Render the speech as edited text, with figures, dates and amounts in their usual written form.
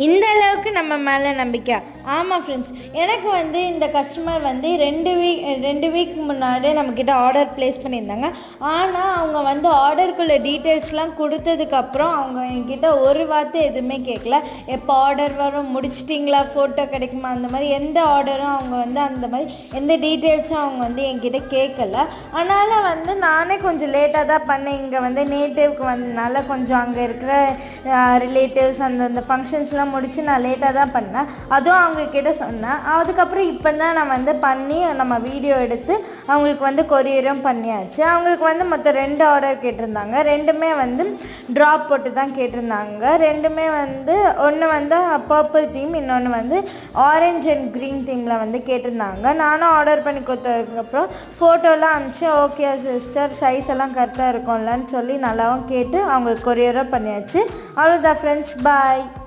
இந்த அளவுக்கு நம்ம மேலே நம்பிக்கை. ஆமாம் ஃப்ரெண்ட்ஸ், எனக்கு வந்து இந்த கஸ்டமர் வந்து 2 வீக் முன்னாடியே நம்மக்கிட்ட ஆர்டர் ப்ளேஸ் பண்ணியிருந்தாங்க. ஆனால் அவங்க வந்து ஆர்டருக்குள்ள டீட்டெயில்ஸ்லாம் கொடுத்ததுக்கப்புறம் அவங்க என்கிட்ட ஒரு வார்த்தை எதுவுமே கேட்கல. எப்போ ஆர்டர் வரும், முடிச்சிட்டிங்களா, ஃபோட்டோ கிடைக்குமா, அந்த மாதிரி எந்த ஆர்டரும் அவங்க வந்து அந்த மாதிரி எந்த டீட்டெயில்ஸும் அவங்க வந்து என்கிட்ட கேட்கல. அதனால் வந்து நானே கொஞ்சம் லேட்டாக தான் பண்ணேன். இங்கே வந்து நேட்டிவ்க்கு வந்ததுனால கொஞ்சம் அங்கே இருக்கிற ரிலேட்டிவ்ஸ் அந்த ஃபங்க்ஷன்ஸ்லாம் முடித்து நான் லேட்டாக தான் பண்ணேன். அதுவும் அவங்கக்கிட்ட சொன்னேன். அதுக்கப்புறம் இப்போ தான் நான் வந்து பண்ணி நம்ம வீடியோ எடுத்து அவங்களுக்கு வந்து கொரியரும் பண்ணியாச்சு. அவங்களுக்கு வந்து மொத்தம் 2 ஆர்டர் கேட்டிருந்தாங்க. 2மே வந்து ட்ராப் போட்டு தான் கேட்டிருந்தாங்க. 2மே வந்து ஒன்று வந்து பர்பிள் தீம், இன்னொன்று வந்து ஆரஞ்ச் அண்ட் க்ரீன் தீமில் வந்து கேட்டிருந்தாங்க. நானும் ஆர்டர் பண்ணி கொடுத்ததுக்கப்புறம் ஃபோட்டோலாம் அனுப்பிச்சு ஓகே சிஸ்டர் சைஸ் எல்லாம் கரெக்டாக இருக்கும்லன்னு சொல்லி நல்லாவும் கேட்டு அவங்களுக்கு கொரியரும் பண்ணியாச்சு. அவ்வளோதான் ஃப்ரெண்ட்ஸ், பாய்.